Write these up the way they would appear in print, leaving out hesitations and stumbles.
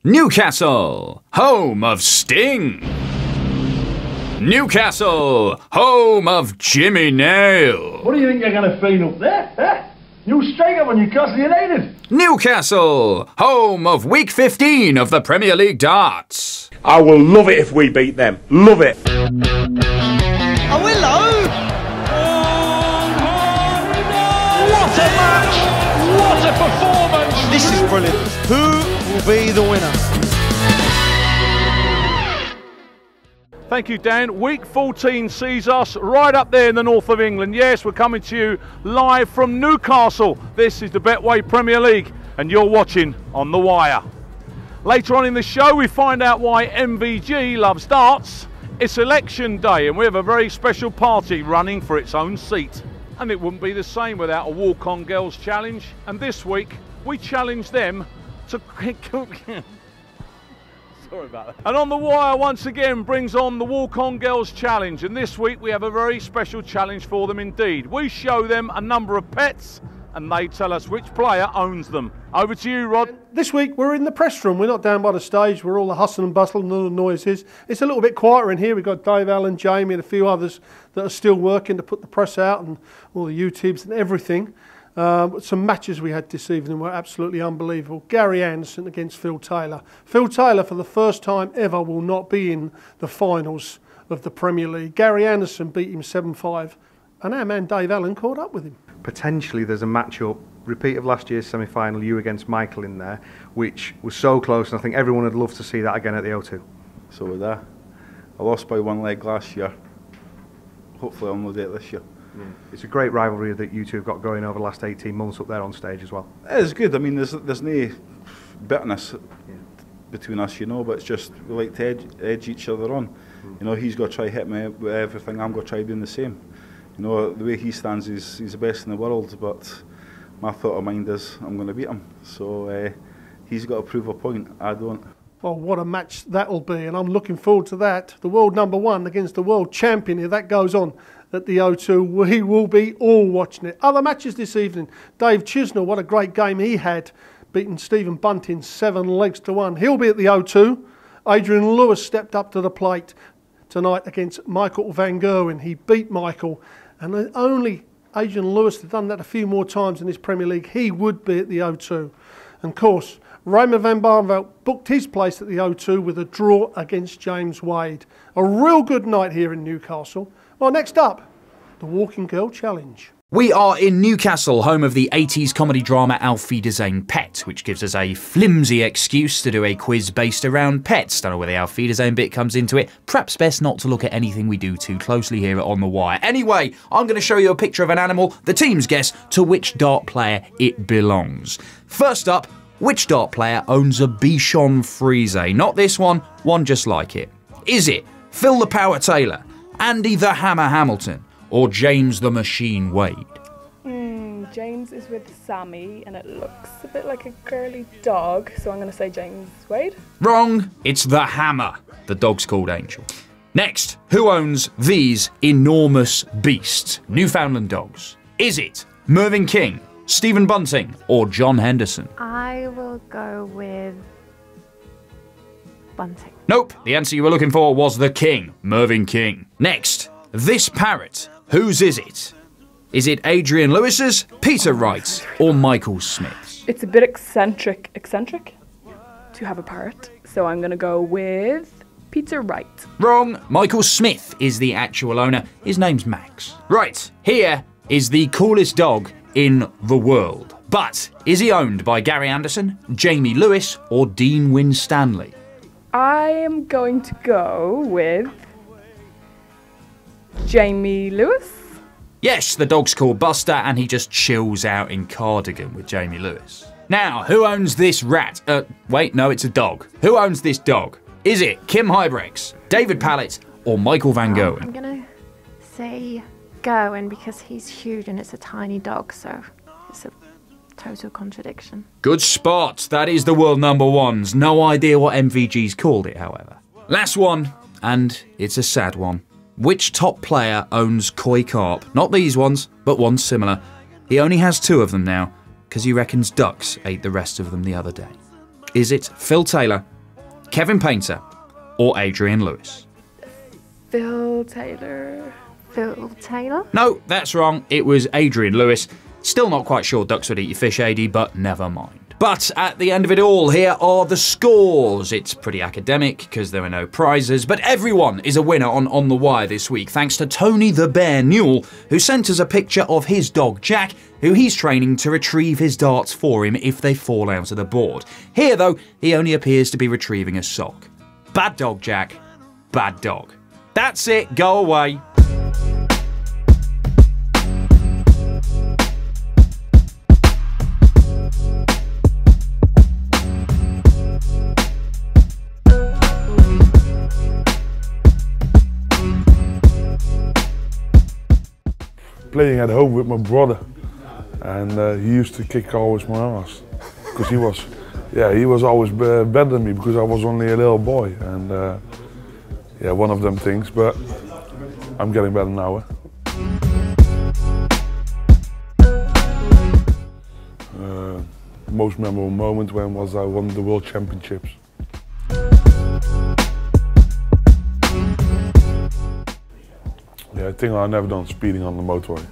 Newcastle, home of Sting. Newcastle, home of Jimmy Nail. What do you think you're going to feed up there, eh? New striker for Newcastle United. Newcastle, home of Week 15 of the Premier League darts. I will love it if we beat them. Love it. Oh, hello. What a match. What a performance. This is brilliant. Who will be the winner? Thank you, Dan. Week 14 sees us right up there in the north of England. Yes, we're coming to you live from Newcastle. This is the Betway Premier League, and you're watching On The Wire. Later on in the show, we find out why MVG loves darts. It's election day, and we have a very special party running for its own seat. And it wouldn't be the same without a Walk-On Girls Challenge. And this week, we challenge them to... Sorry about that. And On The Wire once again brings on the Walk-On Girls Challenge, and this week we have a very special challenge for them indeed. We show them a number of pets and they tell us which player owns them. Over to you, Rod. This week we're in the press room. We're not down by the stage where all the hustle and bustle and all the noise is. It's a little bit quieter in here. We've got Dave, Alan, Jamie and a few others that are still working to put the press out and all the YouTubes and everything. Some matches we had this evening were absolutely unbelievable. Gary Anderson against Phil Taylor. Phil Taylor, for the first time ever, will not be in the finals of the Premier League. Gary Anderson beat him 7-5, and our man Dave Allen caught up with him. Potentially there's a match-up, repeat of last year's semi-final, you against Michael in there, which was so close, and I think everyone would love to see that again at the O2. So would I. I lost by one leg last year. Hopefully I'll not do it this year. It's a great rivalry that you two have got going over the last 18 months up there on stage as well. It's good. I mean, there's no bitterness between us, you know, but it's just we like to edge each other on. You know, he's got to try hit me with everything. I'm going to try doing the same. You know, the way he stands, he's the best in the world, but my thought of mind is I'm going to beat him. So he's got to prove a point. I don't. Well, what a match that'll be, and I'm looking forward to that. The world #1 against the world champion. If that goes on at the O2, we will be all watching it. Other matches this evening. Dave Chisnell, what a great game he had, beating Stephen Bunting 7-1. He'll be at the O2. Adrian Lewis stepped up to the plate tonight against Michael Van Gerwen. He beat Michael, and only Adrian Lewis had done that a few more times in this Premier League. He would be at the O2. And of course, Raymond van Barneveld booked his place at the O2 with a draw against James Wade. A real good night here in Newcastle. Well, next up, the Walking Girl Challenge. We are in Newcastle, home of the 80s comedy drama Auf Wiedersehen Pet, which gives us a flimsy excuse to do a quiz based around pets. Don't know where the Auf Wiedersehen bit comes into it. Perhaps best not to look at anything we do too closely here On The Wire. Anyway, I'm going to show you a picture of an animal. The teams guess to which dart player it belongs. First up, which dart player owns a Bichon Frise? Not this one, one just like it. Is it Phil the Power Taylor, Andy the Hammer Hamilton, or James the Machine Wade? James is with Sammy and it looks a bit like a girly dog, so I'm going to say James Wade. Wrong, it's the Hammer. The dog's called Angel. Next, who owns these enormous beasts, Newfoundland dogs? Is it Mervyn King, Stephen Bunting, or John Henderson? I will go with Bunting. Nope, the answer you were looking for was the King, Mervyn King. Next, this parrot, whose is it? Is it Adrian Lewis's, Peter Wright's, or Michael Smith's? It's a bit eccentric to have a parrot, so I'm going to go with Peter Wright. Wrong, Michael Smith is the actual owner. His name's Max. Right, here is the coolest dog in the world. But is he owned by Gary Anderson, Jamie Lewis, or Dean Winstanley? I am going to go with Jamie Lewis. Yes, the dog's called Buster and he just chills out in cardigan with Jamie Lewis. Now, who owns this rat? Wait, no, it's a dog. Who owns this dog? Is it Kim Hybrex, David Pallett, or Michael Van Gerwen? I'm going to say Gerwen because he's huge and it's a tiny dog, so it's a total contradiction. Good spot. That is the world #1's. No idea what MVG's called it, however. Last one, and it's a sad one. Which top player owns koi carp? Not these ones, but one similar. He only has 2 of them now, because he reckons ducks ate the rest of them the other day. Is it Phil Taylor, Kevin Painter or Adrian Lewis? Phil Taylor. Phil Taylor? No, that's wrong. It was Adrian Lewis. Still not quite sure ducks would eat your fish, AD, but never mind. But at the end of it all, here are the scores. It's pretty academic because there are no prizes, but everyone is a winner on The Wire this week, thanks to Tony the Bear Newell, who sent us a picture of his dog Jack, who he's training to retrieve his darts for him if they fall out of the board. Here, though, he only appears to be retrieving a sock. Bad dog, Jack. Bad dog. That's it. Go away. Playing at home with my brother, and he used to kick always my ass because he was always better than me because I was only a little boy, and yeah, one of them things. But I'm getting better now. Most memorable moment when was I won the World Championships. Yeah, I think I've never done speeding on the motorway.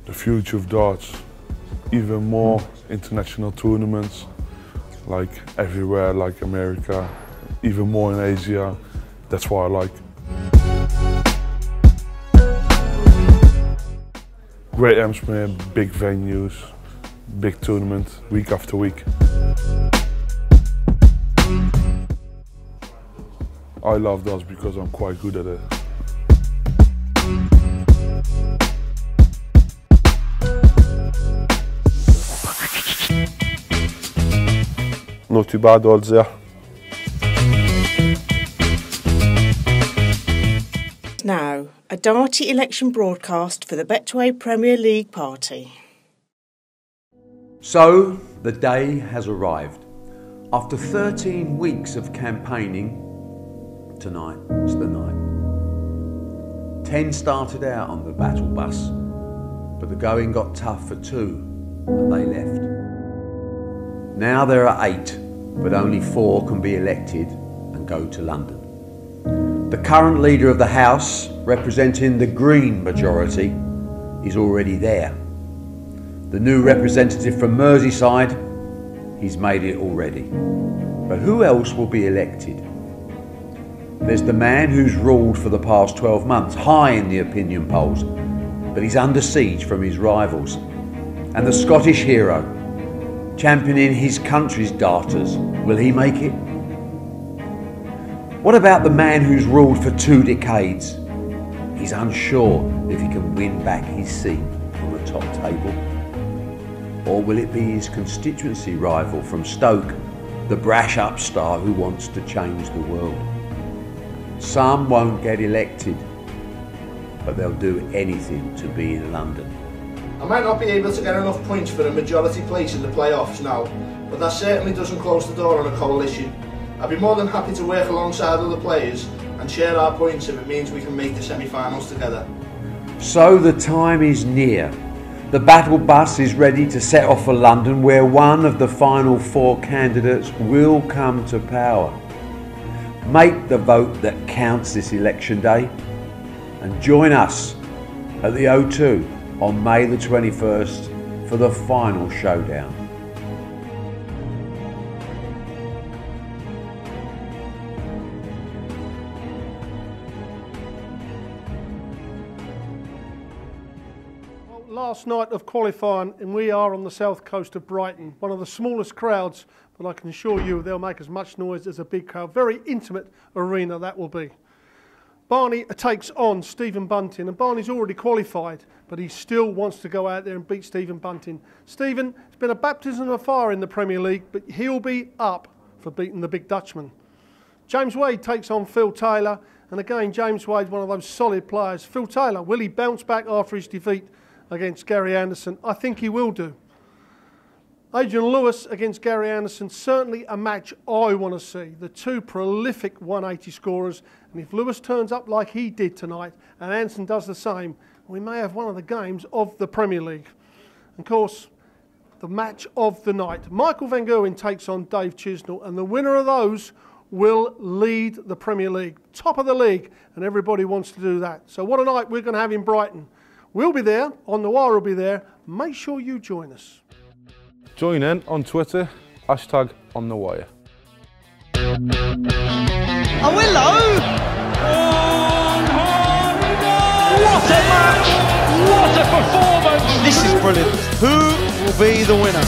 The future of darts, even more international tournaments, like everywhere, like America, even more in Asia. That's what I like. Great atmosphere, big venues. Big tournament, week after week. I love those because I'm quite good at it. Not too bad odds there. Now, a Darty election broadcast for the Betway Premier League party. So, the day has arrived. After 13 weeks of campaigning, tonight is the night. 10 started out on the battle bus, but the going got tough for 2 and they left. Now there are 8, but only 4 can be elected and go to London. The current leader of the House, representing the Green majority, is already there. The new representative from Merseyside, he's made it already. But who else will be elected? There's the man who's ruled for the past 12 months, high in the opinion polls, but he's under siege from his rivals. And the Scottish hero, championing his country's darters, will he make it? What about the man who's ruled for 2 decades? He's unsure if he can win back his seat on the top table. Or will it be his constituency rival from Stoke, the brash upstart who wants to change the world? Some won't get elected, but they'll do anything to be in London. I might not be able to get enough points for a majority place in the playoffs now, but that certainly doesn't close the door on a coalition. I'd be more than happy to work alongside other players and share our points if it means we can make the semi-finals together. So the time is near. The battle bus is ready to set off for London, where one of the final 4 candidates will come to power. Make the vote that counts this election day and join us at the O2 on May the 21st for the final showdown. Last night of qualifying, and we are on the south coast of Brighton, one of the smallest crowds, but I can assure you they'll make as much noise as a big crowd. Very intimate arena that will be. Barney takes on Stephen Bunting, and Barney's already qualified, but he still wants to go out there and beat Stephen Bunting. Stephen, it's been a baptism of fire in the Premier League, but he'll be up for beating the big Dutchman. James Wade takes on Phil Taylor, and again, James Wade's one of those solid players. Phil Taylor, will he bounce back after his defeat against Gary Anderson? I think he will do. Adrian Lewis against Gary Anderson, certainly a match I want to see. The 2 prolific 180 scorers, and if Lewis turns up like he did tonight and Anderson does the same, we may have one of the games of the Premier League. Of course, the match of the night. Michael van Gerwen takes on Dave Chisnell, and the winner of those will lead the Premier League, top of the league, and everybody wants to do that. So what a night we're going to have in Brighton. We'll be there, On The Wire will be there. Make sure you join us. Join in on Twitter, #OnTheWire. Oh, hello! What a match! What a performance! This is brilliant. Who will be the winner?